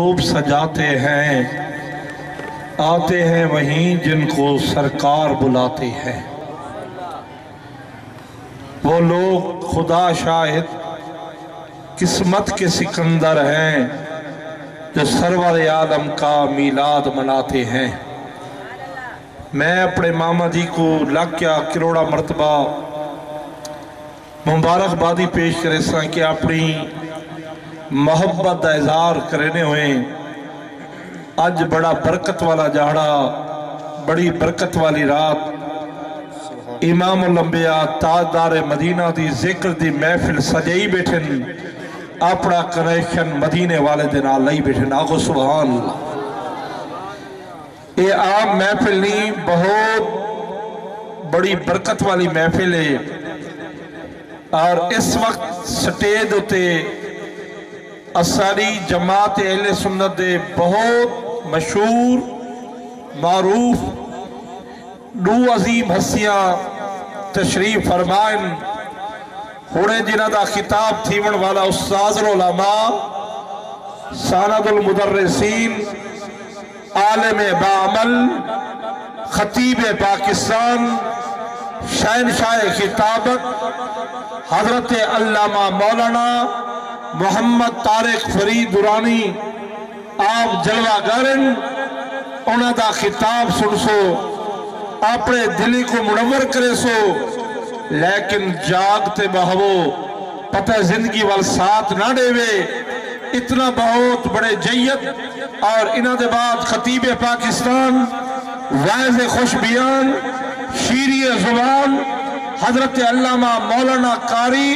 خوب سجاتے ہیں، آتے ہیں وہیں جن کو سرکار بلاتے ہیں۔ وہ لوگ خدا شاہد قسمت کے سکندر ہیں جو سرور عالم کا میلاد مناتے ہیں۔ میں اپنے ماما جی کو لاکھیا کروڑا مرتبہ مبارکبادی پیش کرے ساں کہ اپنی محبت دا اظہار کرنے ہوئے۔ اج بڑا برکت والا جاڑا، بڑی برکت والی رات، امام الانبیاء تاجدار مدینہ دی ذکر دی محفل سجائی بیٹھن، اپنا کنیکشن مدینے والے دن آلائی بیٹھن۔ آگو سبحان اللہ۔ یہ عام محفل نہیں، بہت بڑی برکت والی محفل ہے، اور اس وقت سٹیج ہوتے اساری جماعت اہل سنت دے بہت مشہور معروف دو عظیم ہستیاں تشریف فرمائن۔ ہونے جنہ دا خطاب تھیون والا استاذ العلماء، سند المدرسین، عالم بعمل، خطیب پاکستان، شہنشاہ خطابت حضرت علامہ مولانا محمد طارق فرید درانی آپ جلوہ گارن، انہاں دا خطاب سن سو، اپنے دلی کو منور کرے سو، لیکن جاگتے بہو پتہ زندگی وال ساتھ نہ دے وے۔ اتنا بہت بڑے جیت، اور انہاں دے بعد خطیب پاکستان، واعظ خوش بیان، شیری زبان حضرت علامہ مولانا قاری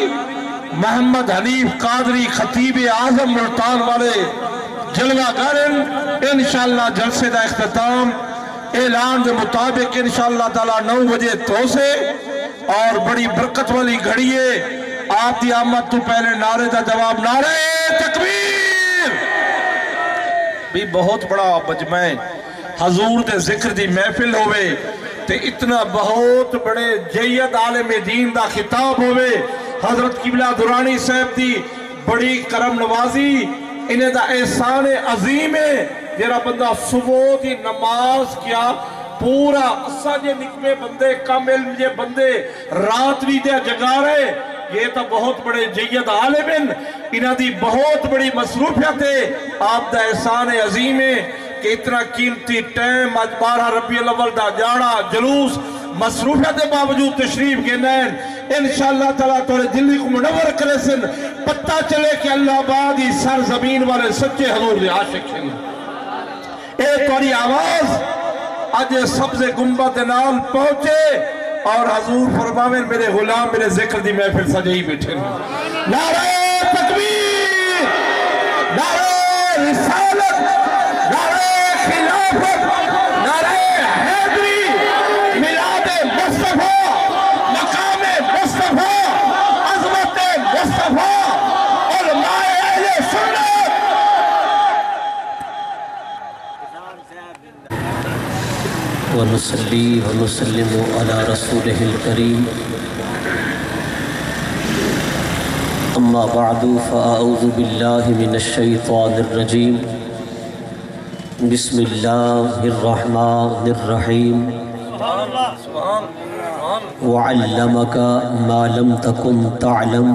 محمد حنیف قادری خطیب اعظم ملتان والے جلوہ گارن۔ انشاءاللہ جلسے دا اختتام اعلان دے مطابق انشاءاللہ تعالیٰ 9 بجے تو سے، اور بڑی برکت والی گھڑیے آپ دی آمد تو پہلے نعرے دا جواب نعرہ تکبیر۔ بھی بہت بڑا مجمع حضور دے ذکر دی محفل ہوئے، تے اتنا بہت بڑے جید عالم دین دا خطاب ہوئے، حضرت قبلہ درانی صاحب دی بڑی کرم نوازی، انہیں دا احسان عظیم ہے۔ جیرا بندہ صبح دی نماز کیا پورا اساں نکمے بندے کامل یہ بندے رات بھی دے جگا رہے، یہ تو بہت بڑے جید عالم ہیں، انہاں دی بہت بڑی مصروفیت ہے۔ آپ دا احسان عظیم ہے کہ اتنا قیمتی ٹائم آج 12 ربیع الاول دا جاڑا جلوس مصروفیت باوجود تشریف کے نین انشاءاللہ تعالیٰ تورے دلی کو منور کرے سن، پتہ چلے کہ اللہ آبادی سر زمین والے سچے حضور دے عاشق ہیں۔ اے توری آواز آج سبز گنبد نال پہنچے، اور حضور فرماویں میرے غلام میرے ذکر دی محفل سجائی بیٹھے۔ نعرہ تکبیر، نعرہ رسالت، نعرہ خلافت، نعرہ حیدری، میلاد مصطفیٰ، مقام مصطفیٰ، عظمت مصطفیٰ، علماء اہل سنت۔ ونصلي ونسلم على رسوله الكريم، أما بعد فأعوذ بالله من الشيطان الرجيم، بسم الله الرحمن الرحيم، وعلمك ما لم تكن تعلم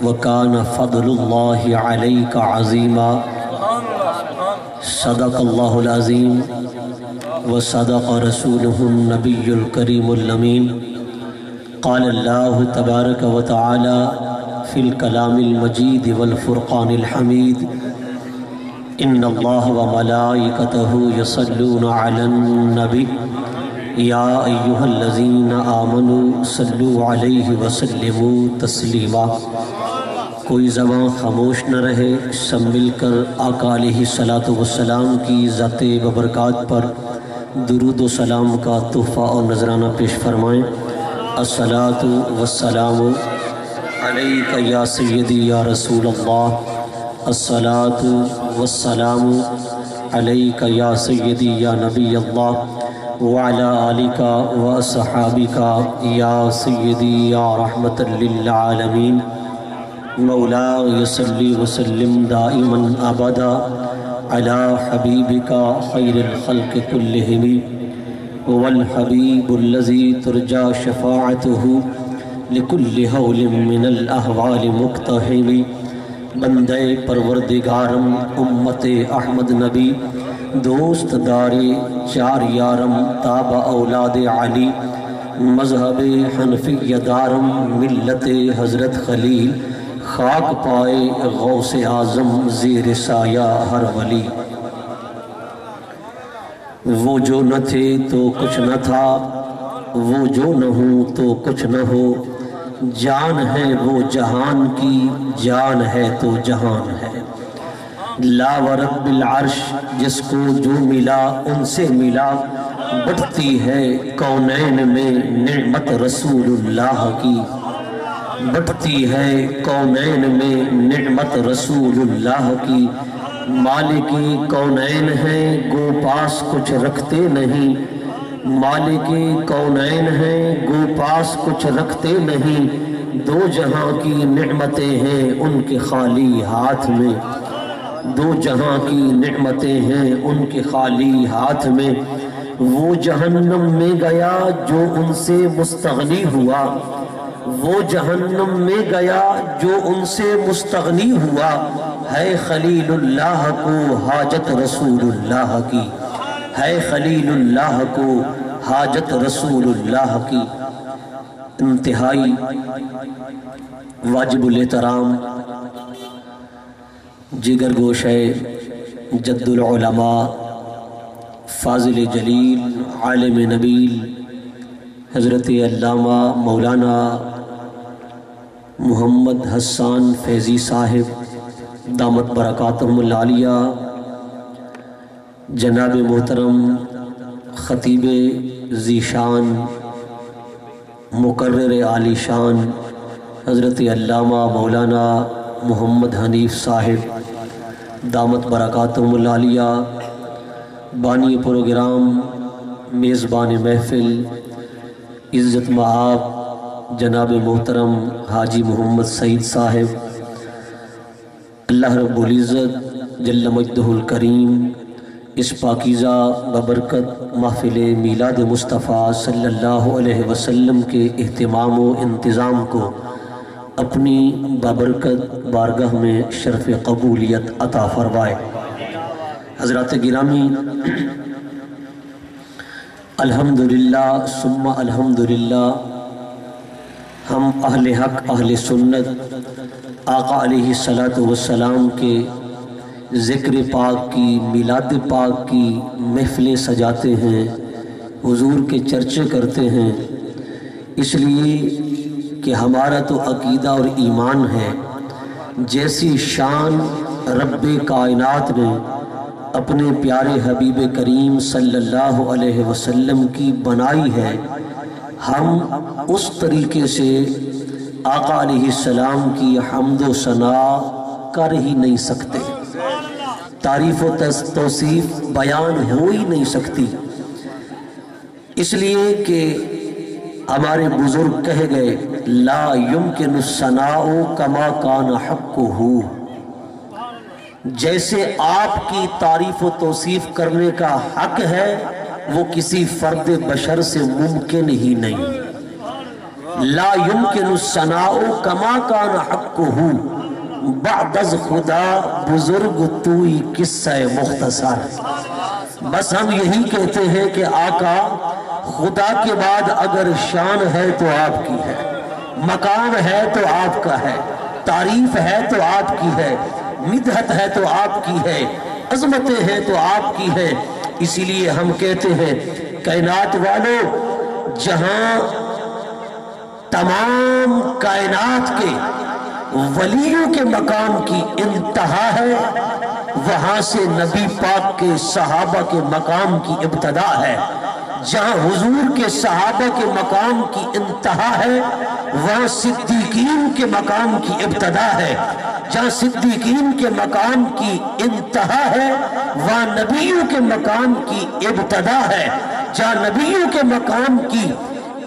وكان فضل الله عليك عظيما، صدق الله العظيم وصدق رسوله النبي الكريم الأمين۔ قال الله تبارك وتعالى في الكلام المجيد والفرقان الحميد، إن الله وملائكته يصلون على النبي يا أيها الذين آمنوا صلوا عليه وسلموا تسليما۔ کوئی زبان خاموش نہ رہے، سب مل کر آقا علیہ الصلوۃ والسلام کی ذات ببرکات پر درود و سلام کا تحفہ اور نذرانہ پیش فرمائیں۔ الصلاۃ والسلام علیک یا سیدی یا رسول اللہ، الصلاۃ والسلام علیک یا سیدی یا نبی اللہ، وعلی آلک و اصحابک یا سیدی یا رحمت للعالمین۔ مولا یصلی وسلم دائما ابدا علی حبیبک خیر الخلق کلہم والحبیب الذی ترجى شفاعته لکل حول من الاحوال مقتحم بندے پروردگارم امت احمد نبی دوست دار چار یارم تاب اولاد علی مذہب حنفی دارم ملت حضرت خلیل خاک پائے غوث اعظم زیر سایہ ہر ولی وہ جو نہ تھے تو کچھ نہ تھا وہ جو نہ ہوں تو کچھ نہ ہو جان ہے وہ جہان کی جان ہے تو جہان ہے لا ورب العرش جس کو جو ملا ان سے ملا بڑھتی ہے کونین میں نعمت رسول اللہ کی بڑھتی ہے کونین میں نعمت رسول اللہ کی مالک کونین ہیں گو پاس کچھ رکھتے نہیں مالک کونین ہیں گو پاس کچھ رکھتے نہیں دو جہاں کی نعمتیں ہیں ان کے خالی ہاتھ میں دو جہاں کی نعمتیں ہیں ان کے خالی ہاتھ میں وہ جہنم میں گیا جو ان سے مستغنی ہوا وہ جہنم میں گیا جو ان سے مستغنی ہوا ہے خلیل اللہ کو حاجت رسول اللہ کی ہے خلیل اللہ کو حاجت رسول اللہ کی انتہائی واجب الاحترام جگر گوش ہے جد العلماء فاضل جلیل عالم نبیل حضرت علامہ مولانا محمد حسان فیضی صاحب دامت برکاتہم العالیہ جناب محترم خطیب ذیشان مقرر عالی شان حضرت علامہ مولانا محمد حنیف صاحب دامت برکاتہم العالیہ بانی پروگرام میزبان محفل عزت مآب جناب محترم حاجی محمد سعید صاحب اللہ رب العزت جل مجدہ الکریم اس پاکیزہ ببرکت محفل میلاد مصطفیٰ صلی اللہ علیہ وسلم کے اہتمام و انتظام کو اپنی بابرکت بارگاہ میں شرف قبولیت عطا فرمائے۔ حضرات گرامی، الحمدللہ ثم الحمدللہ ہم اہل حق اہل سنت آقا علیہ السلام کے ذکر پاک کی میلاد پاک کی محفلیں سجاتے ہیں، حضور کے چرچے کرتے ہیں، اس لیے کہ ہمارا تو عقیدہ اور ایمان ہے جیسی شان رب کائنات نے اپنے پیارے حبیب کریم صلی اللہ علیہ وسلم کی بنائی ہے، ہم اس طریقے سے آقا علیہ السلام کی حمد و ثنا کر ہی نہیں سکتے، تعریف و توصیف بیان ہو ہی نہیں سکتی، اس لیے کہ ہمارے بزرگ کہہ گئے لا یمکن الثناء کما کان حقہ، جیسے آپ کی تعریف و توصیف کرنے کا حق ہے وہ کسی فرد بشر سے ممکن ہی نہیں۔ لا یمکن الثناء کما کان حقہ، بعد از خدا بزرگ توئی قصہ مختصر، بس ہم یہی کہتے ہیں کہ آقا خدا کے بعد اگر شان ہے تو آپ کی ہے، مقام ہے تو آپ کا ہے، تعریف ہے تو آپ کی ہے، مدحت ہے تو آپ کی ہے، عظمتیں ہیں تو آپ کی ہے، اسی لیے ہم کہتے ہیں کائنات والو، جہاں تمام کائنات کے ولیوں کے مقام کی انتہا ہے وہاں سے نبی پاک کے صحابہ کے مقام کی ابتدا ہے، جہاں حضور کے صحابہ کے مقام کی انتہا ہے وہاں صدیقین کے مقام کی ابتدا ہے، جہاں صدیقین کے مقام کی انتہا ہے وہاں نبیوں کے مقام کی ابتدا ہے، جہاں نبیوں کے مقام کی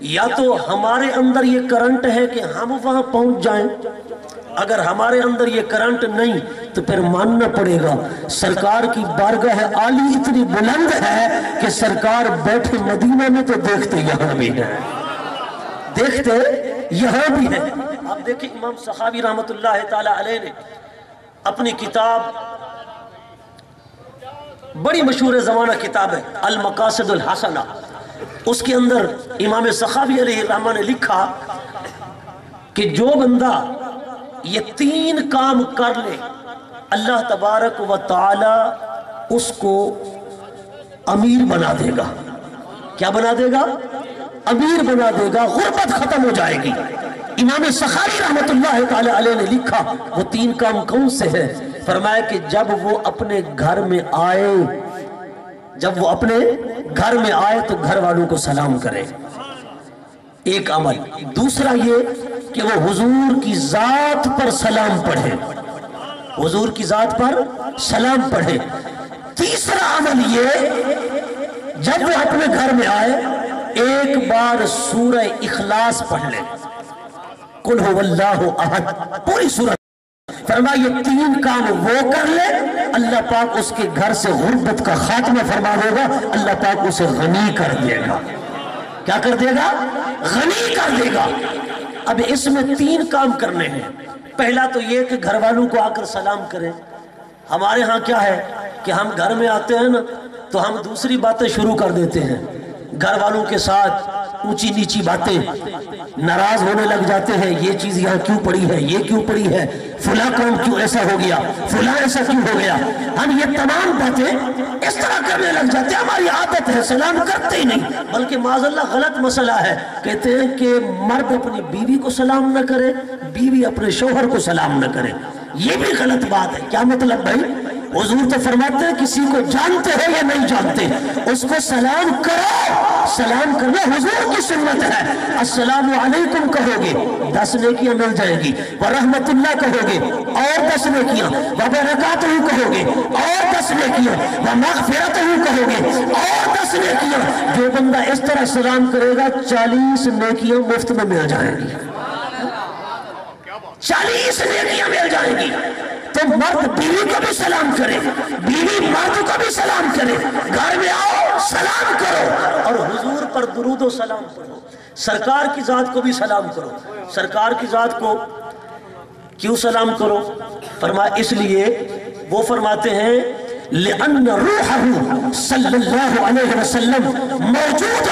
یا تو ہمارے اندر یہ کرنٹ ہے کہ ہم وہاں پہنچ جائیں، اگر ہمارے اندر یہ کرنٹ نہیں تو پھر ماننا پڑے گا سرکار کی بارگاہ عالی اتنی بلند ہے کہ سرکار بیٹھے مدینہ میں تو دیکھتے یہاں بھی ہیں، دیکھتے یہاں بھی ہیں۔ آپ دیکھیں امام سخاوی رحمت اللہ تعالی علیہ نے اپنی کتاب، بڑی مشہور زمانہ کتاب ہے المقاصد الحسنہ، اس کے اندر امام سخاوی علیہ الرحمہ نے لکھا کہ جو بندہ یہ 3 کام کر لے اللہ تبارک و تعالی اس کو امیر بنا دے گا۔ کیا بنا دے گا؟ امیر بنا دے گا، غربت ختم ہو جائے گی۔ امام سخاوی رحمت اللہ تعالی علیہ نے لکھا وہ 3 کام کون سے ہیں؟ فرمایا کہ جب وہ اپنے گھر میں آئے، جب وہ اپنے گھر میں آئے تو گھر والوں کو سلام کرے، ایک عمل۔ دوسرا یہ کہ وہ حضور کی ذات پر سلام پڑھے، حضور کی ذات پر سلام پڑھے۔ تیسرا عمل یہ جب وہ اپنے گھر میں آئے ایک بار سورہ اخلاص پڑھ لے، قل هو اللہ احد، پوری سورہ۔ فرمایا یہ 3 کام وہ کر لے اللہ پاک اس کے گھر سے غربت کا خاتمہ فرما دے گا، اللہ پاک اسے غنی کر دے گا۔ کیا کر دے گا؟ غنی کر دے گا۔ اب اس میں 3 کام کرنے ہیں۔ پہلا تو یہ کہ گھر والوں کو آ کر سلام کریں۔ ہمارے ہاں کیا ہے کہ ہم گھر میں آتے ہیں نا تو ہم دوسری باتیں شروع کر دیتے ہیں، گھر والوں کے ساتھ اونچی نیچی باتیں، ناراض ہونے لگ جاتے ہیں، یہ چیز یہاں کیوں پڑی ہے، یہ کیوں پڑی ہے، فلاں کام کیوں ایسا ہو گیا، فلاں ایسا کیوں ہو گیا۔ ہم یہ تمام باتیں اس طرح کرنے لگ جاتے ہیں، ہماری عادت ہے، سلام کرتے ہی نہیں۔ بلکہ معاذ اللہ غلط مسئلہ ہے، کہتے ہیں کہ مرد اپنی بیوی کو سلام نہ کرے، بیوی اپنے شوہر کو سلام نہ کرے، یہ بھی غلط بات ہے۔ کیا مطلب بھائی؟ حضور تو فرماتے ہیں کسی کو جانتے ہو یا نہیں جانتے اس کو سلام کرو، سلام کرنا حضور کی سنت ہے۔ السلام علیکم کہو گے 10 نیکیاں مل جائیں گی، ورحمت اللہ کہو گے اور 10 نیکیاں، وبرکاتہ کہو گے اور 10 نیکیاں، ومغفرتہ کہو گے اور 10 نیکیاں۔ جو بندہ اس طرح سلام کرے گا 40 نیکیاں مفت میں مل جائیں گی، 40 نیکیاں مل جائیں گی۔ تو مرد بیوی کو بھی سلام کرے، بیوی مرد کو بھی سلام کرے، گھر میں آؤ سلام کرو اور حضور پر درود و سلام پڑھو، سرکار کی ذات کو بھی سلام کرو۔ سرکار کی ذات کو کیوں سلام کرو؟ فرمایا اس لیے، وہ فرماتے ہیں لأن روحه صلی اللہ علیہ وسلم موجود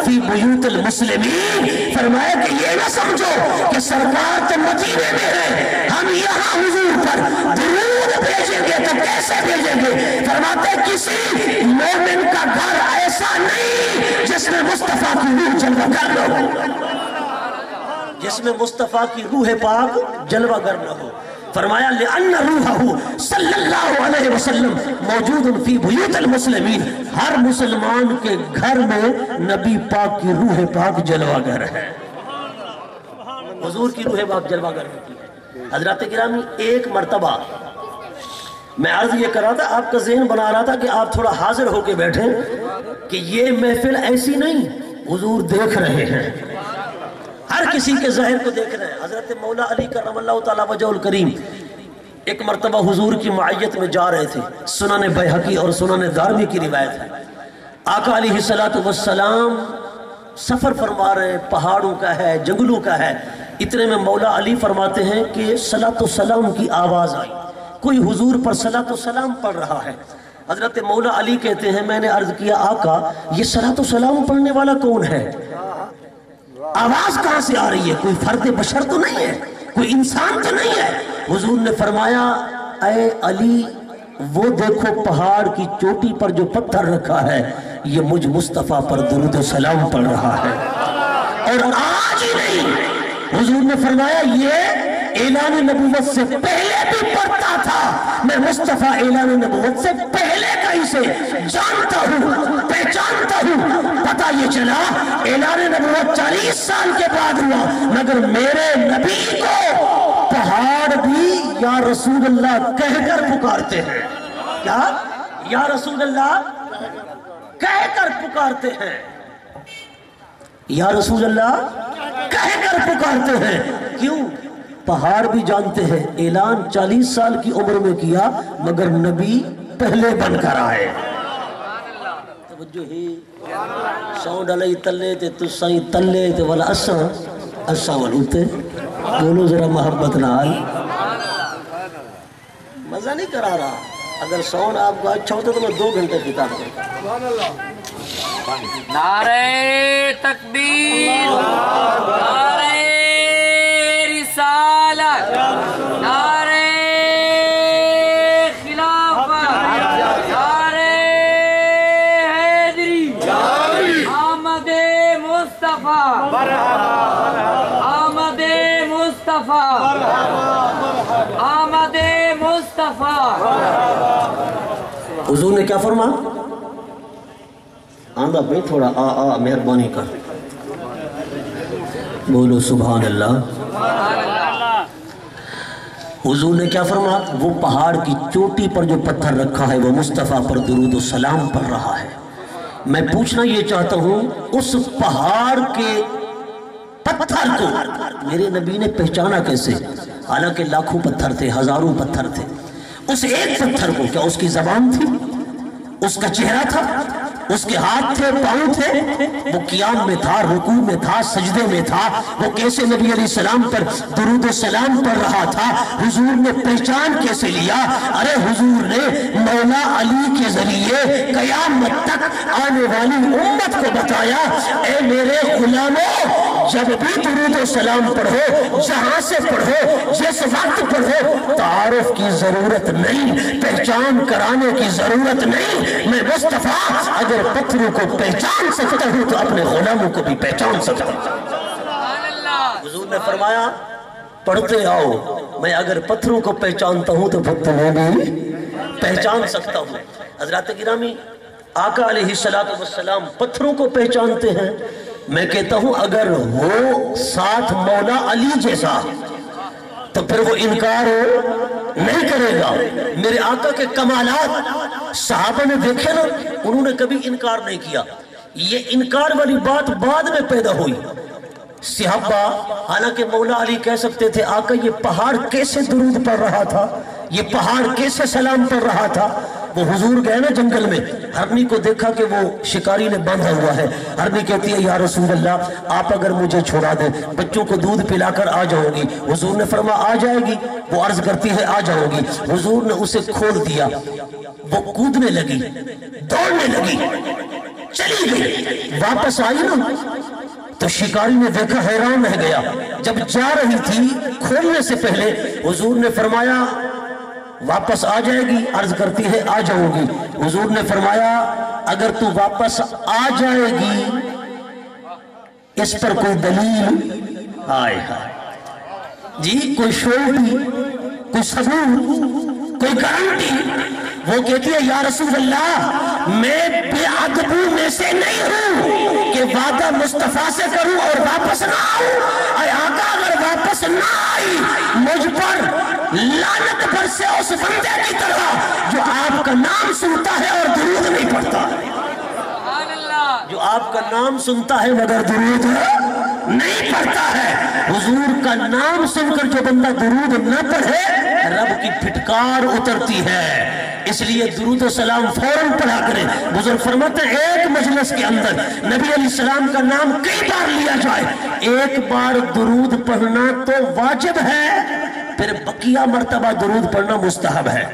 فی بیوت المسلمین۔ فرمایا کہ یہ نہ سمجھو کہ سرکار تو مدینے میں ہے، ہم یہاں حضور پر درود بھیجیں گے تو کیسے بھیجیں گے؟ فرماتے ہیں کسی مومن کا گھر ایسا نہیں جس میں مصطفیٰ کی روح جلوہ گر نہ ہو، جس میں مصطفیٰ کی روح پاک جلوہ گر نہ ہو۔ فرمایا لأن روحہ صلی اللہ علیہ وسلم موجود فی بیوت المسلمین، ہر مسلمان کے گھر میں نبی پاک کی روح پاک جلوہ گر ہے، حضور کی روح پاک جلوہ گر ہوتی ہے۔ حضرات گرامی ایک مرتبہ میں عرض یہ کر رہا تھا، آپ کا ذہن بنا رہا تھا کہ آپ تھوڑا حاضر ہو کے بیٹھیں کہ یہ محفل ایسی نہیں، حضور دیکھ رہے ہیں، ہر کسی کے ظاہر کو دیکھ رہے ہیں۔ حضرت مولا علی کرم اللہ تعالیٰ وجہ الکریم ایک مرتبہ حضور کی معیت میں جا رہے تھے، سنن بیہقی اور سنن دارمی کی روایت ہے۔ آقا علیہ السلام سفر فرما رہے ہیں، پہاڑوں کا ہے، جنگلوں کا ہے، اتنے میں مولا علی فرماتے ہیں کہ صلاۃ و سلام کی آواز آئی، کوئی حضور پر صلاۃ و سلام پڑھ رہا ہے۔ حضرت مولا علی کہتے ہیں میں نے عرض کیا آقا یہ صلاۃ و سلام پڑھنے والا کون ہے؟ آواز کہاں سے آ رہی ہے؟ کوئی فرد بشر تو نہیں ہے، کوئی انسان تو نہیں ہے۔ حضور نے فرمایا اے علی وہ دیکھو پہاڑ کی چوٹی پر جو پتھر رکھا ہے یہ مجھ مصطفیٰ پر درود و سلام پڑھ رہا ہے، اور آج ہی نہیں، حضور نے فرمایا یہ اعلان نبوت سے پہلے بھی پڑھتا تھا، میں مصطفیٰ اعلان نبوت سے پہلے کا اسے جانتا ہوں، پہچانتا ہوں۔ پتہ یہ چلا اعلان نبوت 40 سال کے بعد ہوا، مگر میرے نبی کو پہاڑ بھی یا رسول اللہ کہہ کر پکارتے ہیں۔ کیا؟ یا رسول اللہ کہہ کر پکارتے ہیں۔ یا رسول اللہ کہہ کر پکارتے ہیں، کیوں؟ پہاڑ بھی جانتے ہیں اعلان 40 سال کی عمر میں کیا مگر نبی پہلے بن کر آئے۔ توجہ ہی ساؤنڈ علی تلے تے تسائیں تلے تے والا اساں ولوتے بولو ذرا محبت نال، مزہ نہیں کرا رہا۔ اگر ساؤنڈ آپ کو اچھا ہوتا تو میں 2 گھنٹے خطاب کرتا۔ نعرہ تکبیر، نعرہ رسالت، نعرہ خلافت، نعرہ حیدری، آمد مصطفیٰ، آمد مصطفیٰ، آمد مصطفیٰ۔ حضور نے کیا فرمایا؟ آندہ بھئی تھوڑا آ مہربانی کر، بولو سبحان اللہ۔ حضور نے کیا فرمایا؟ وہ پہاڑ کی چوٹی پر جو پتھر رکھا ہے وہ مصطفیٰ پر درود و سلام پڑھ رہا ہے۔ میں پوچھنا یہ چاہتا ہوں اس پہاڑ کے پتھر کو میرے نبی نے پہچانا کیسے؟ حالانکہ لاکھوں پتھر تھے، ہزاروں پتھر تھے، اس ایک پتھر کو کیا اس کی زبان تھی؟ اس کا چہرہ تھا؟ اس کے ہاتھ تھے، پاؤں تھے؟ وہ قیام میں تھا، رکوع میں تھا، سجدے میں تھا، وہ کیسے نبی علیہ السلام پر درود و سلام پڑھ رہا تھا؟ حضور نے پہچان کیسے لیا؟ ارے حضور نے مولا علی کے ذریعے قیامت تک آنے والی امت کو بتایا، اے میرے غلاموں، جب بھی درود و سلام پڑھو، جہاں سے پڑھو، جس وقت پڑھو، تعارف کی ضرورت نہیں، پہچان کرانے کی ضرورت نہیں۔ میں مصطفیٰ اگر پتھروں کو پہچان سکتا ہوں تو اپنے غلاموں کو بھی پہچان سکتا ہوں۔ حضور نے فرمایا پڑھتے آؤ، میں اگر پتھروں کو پہچانتا ہوں تو پتھروں بھی پہچان سکتا ہوں۔ حضرات گرامی، آقا علیہ السلام پتھروں کو پہچانتے ہیں۔ میں کہتا ہوں اگر وہ ساتھ مولا علی جیسا تو پھر وہ انکار نہیں کرے گا۔ میرے آقا کے کمالات صحابہ نے دیکھے نا، انہوں نے کبھی انکار نہیں کیا۔ یہ انکار والی بات بعد میں پیدا ہوئی۔ صحابہ حالانکہ مولا علی کہہ سکتے تھے آقا یہ پہاڑ کیسے درود پڑھ رہا تھا، یہ پہاڑ کیسے سلام پڑھ رہا تھا۔ وہ حضور گئے نا جنگل میں، ہرنی کو دیکھا کہ وہ شکاری نے باندھا ہوا ہے۔ ہرنی کہتی ہے یا رسول اللہ آپ اگر مجھے چھوڑا دیں، بچوں کو دودھ پلا کر آ جاؤں گی۔ حضور نے فرمایا آ جائے گی؟ وہ عرض کرتی ہے آ جاؤں گی۔ حضور نے اسے کھول دیا، وہ کودنے لگی، دوڑنے لگی، چلی گئی، واپس آئی نا تو شکاری نے دیکھا، حیران رہ گیا۔ جب جا رہی تھی کھولنے سے پہلے حضور نے فرمایا واپس آ جائے گی؟ عرض کرتی ہے آ جاؤں گی۔ حضور نے فرمایا اگر تو واپس آ جائے گی اس پر کوئی دلیل آئے جی، کوئی شورٹی، کوئی ثبوت، کوئی گارنٹی؟ وہ کہتی ہے یا رسول اللہ میں بے ادبوں میں سے نہیں ہوں کہ وعدہ مصطفیٰ سے کروں اور واپس نہ آؤں۔ اے آقا اگر واپس نہ آئی مجھ پر لعنت برسے اس بندے کی طرح جو آپ کا نام سنتا ہے اور درود نہیں پڑھتا، جو آپ کا نام سنتا ہے مگر درود نہیں پڑھتا ہے۔ حضور کا نام سن کر جو بندہ درود نہ پڑھے رب کی پھٹکار اترتی ہے۔ اس لیے درود و سلام فوراً پڑھا کریں۔ بزرگ فرماتے ہیں ایک مجلس کے اندر نبی علیہ السلام کا نام کئی بار لیا جائے، ایک بار درود پڑھنا تو واجب ہے، پھر بقیہ مرتبہ درود پڑھنا مستحب ہے۔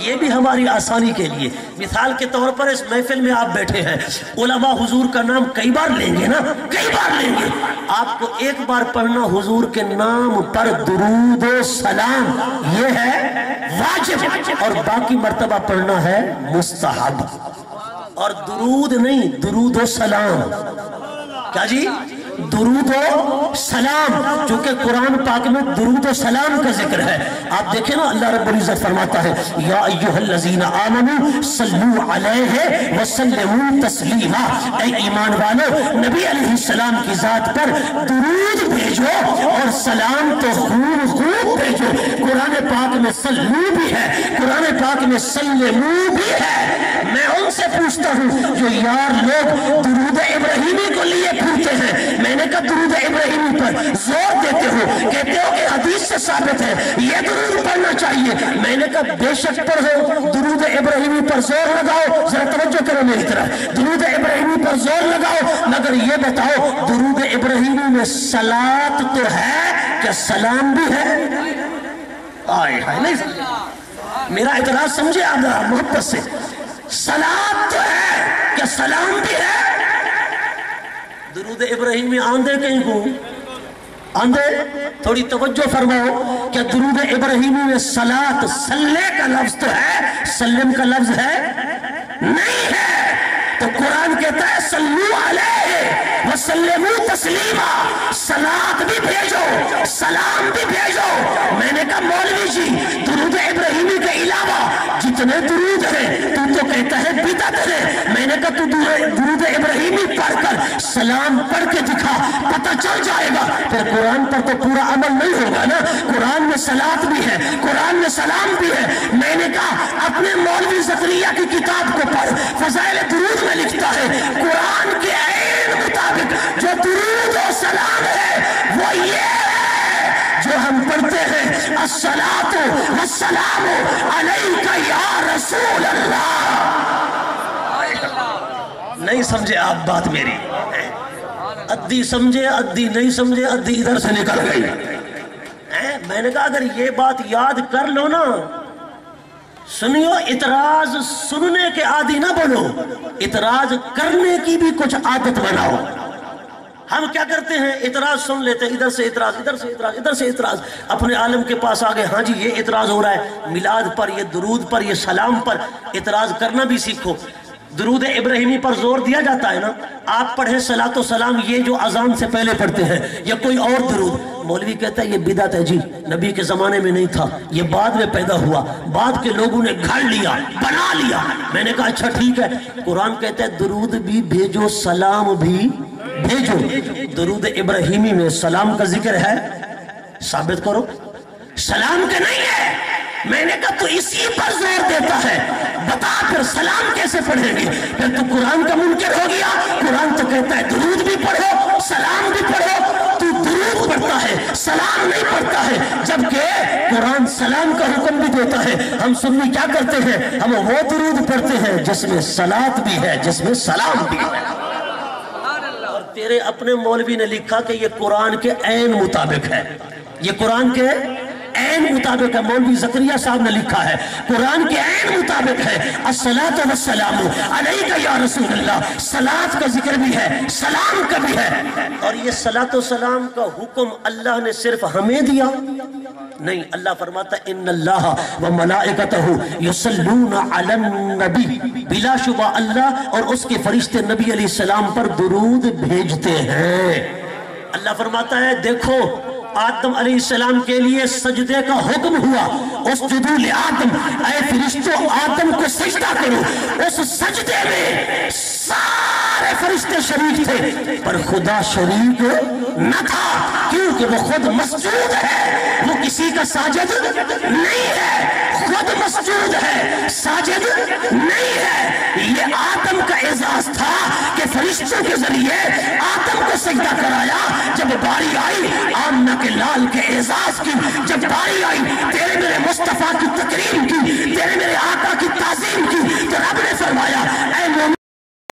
یہ بھی ہماری آسانی کے لیے، مثال کے طور پر اس محفل میں آپ بیٹھے ہیں، علماء حضور کا نام کئی بار لیں گے نا، کئی بار لیں گے۔ آپ کو ایک بار پڑھنا حضور کے نام پر درود و سلام یہ ہے واجب، اور باقی مرتبہ پڑھنا ہے مستحب۔ اور درود نہیں، درود و سلام۔ کیا جی؟ درود و سلام، چونکہ قرآن پاک میں درود و سلام کا ذکر ہے۔ آپ دیکھیں نا اللہ رب العزت فرماتا ہے یا ایھا الذین آمنوا صلوا علیہ وسلموا تسلیما، اے ایمان والو نبی علیہ السلام کی ذات پر درود بھیجو اور سلام تو خوب خوب بھیجو۔ قرآن پاک میں صلو بھی ہے، قرآن پاک میں سلموا بھی ہے۔ میں ان سے پوچھتا ہوں جو یار لوگ درود ابراہیم ابراہیمی کو لیے پھرتے ہیں. میں نے کہا درود ابراہیمی پر زور دیتے ہو, کہتے ہو کہ حدیث سے ثابت ہے یہ درود پڑھنا چاہیے. میں نے کہا بے شک پڑھو, درود ابراہیمی پر زور لگاؤ. ذرا توجہ کرو میری طرف, درود ابراہیمی پر زور لگاؤ, مگر یہ بتاؤ درود ابراہیمی میں صلاۃ تو ہے کیا سلام بھی ہے؟ آئے ہائے, نہیں میرا اعتراض سمجھے آپ محبت سے. صلاۃ تو ہے کیا سلام بھی ہے؟ درود ابراہیمی آندھے کہیں کو آندھے تھوڑی توجہ فرماؤ. کیا درود ابراہیمی میں صلاۃ صلی کا لفظ تو ہے, سلم کا لفظ ہے؟ نہیں ہے. تو قرآن کہتا ہے صلو علیہ وسلموا تسلیما, صلاۃ بھی بھیجو سلام بھی بھیجو. میں نے کہا مولوی جی درود ابراہیمی کے علاوہ جتنے درود ہیں تو کہتا ہے بدعت ہے. میں نے کہا تو درود ابراہیمی پڑھ کر سلام پڑھ کے دکھا, پتہ چل جائے گا. پھر قرآن پر تو پورا عمل نہیں ہوگا نا. قرآن میں صلاۃ بھی ہے, قرآن میں سلام بھی ہے. میں نے کہا اپنے مولوی زکریا کی کتاب کو پڑھ, فضائل درود میں لکھتا ہے قرآن کے عین مطابق جو درود و سلام ہے وہ یہ ہے جو ہم پڑھتے ہیں, الصلاۃ والسلام علیک یا رسول اللہ. نہیں سمجھے آپ بات میری؟ ادھی سمجھے ادھی نہیں سمجھے, ادھی ادھر سے نکل گئی. میں نے کہا اگر یہ بات یاد کر لو نا, سنیو, اعتراض سننے کے عادی نہ بنو, اعتراض کرنے کی بھی کچھ عادت بناؤ. ہم کیا کرتے ہیں, اعتراض سن لیتے ہیں, ادھر سے اعتراض ادھر سے اعتراض ادھر سے اعتراض, اپنے عالم کے پاس آگے, ہاں جی یہ اعتراض ہو رہا ہے میلاد پر, یہ درود پر, یہ سلام پر. اعتراض کرنا بھی سیکھو. درود ابراہیمی پر زور دیا جاتا ہے نا, آپ پڑھیں صلاۃ و سلام یہ جو اذان سے پہلے پڑھتے ہیں, یا کوئی اور درود. مولوی کہتا ہے یہ بدعت ہے جی, نبی کے زمانے میں نہیں تھا, یہ بعد میں پیدا ہوا, بعد کے لوگوں نے گھڑ لیا, بنا لیا. میں نے کہا اچھا ٹھیک ہے. قرآن کہتا ہے درود بھی بھیجو سلام بھی بھیجو. درود ابراہیمی میں سلام کا ذکر ہے؟ ثابت کرو. سلام کے نہیں ہے. میں نے کہا تو اسی پر زور دیتا ہے, بتا پھر سلام کیسے پڑھیں گے؟ پھر تو قرآن کا منکر ہو گیا. قرآن تو کہتا ہے درود بھی پڑھو سلام بھی پڑھو, تو درود پڑھتا ہے سلام نہیں پڑھتا ہے, جبکہ قرآن سلام کا حکم بھی دیتا ہے. ہم سنی کیا کرتے ہیں, ہم وہ درود پڑھتے ہیں جس میں صلاۃ بھی ہے جس میں سلام بھی ہے. اور تیرے اپنے مولوی نے لکھا کہ یہ قرآن کے عین مطابق ہے, یہ قرآن کے عین مطابق ہے. مولوی زکریا صاحب نے لکھا ہے قرآن کے عین مطابق ہے, الصلاۃ والسلام علیک یا رسول اللہ. صلاۃ کا ذکر بھی ہے, سلام کا بھی ہے. اور یہ صلاۃ و سلام کا حکم اللہ نے صرف ہمیں دیا نہیں, اللہ فرماتا ہے ان اللہ و ملائکتہ یصلون علی النبی, بلا شبہ اللہ اور اس کے فرشتے نبی علیہ السلام پر درود بھیجتے ہیں. اللہ فرماتا ہے دیکھو آدم علیہ السلام کے لیے سجدے کا حکم ہوا, اسجدوا لآدم, اے فرشتوں آدم کو سجدہ کرو. اس سجدے میں سارے فرشتے شریک تھے پر خدا شریک نہ تھا, کیونکہ وہ خود مسجود ہے, وہ کسی کا ساجد نہیں ہے, خود مسجود ہے ساجد نہیں ہے. یہ آدم کا اعزاز تھا کہ فرشتوں کے ذریعے آدم کو سجدہ کرایا. جب باری آئی آمنہ کے لال کے اعزاز کی, جب باری آئی تیرے میرے مصطفیٰ کی تکریم کی, تیرے میرے آقا کی تعظیم کی, تو رب نے فرمایا اے مومن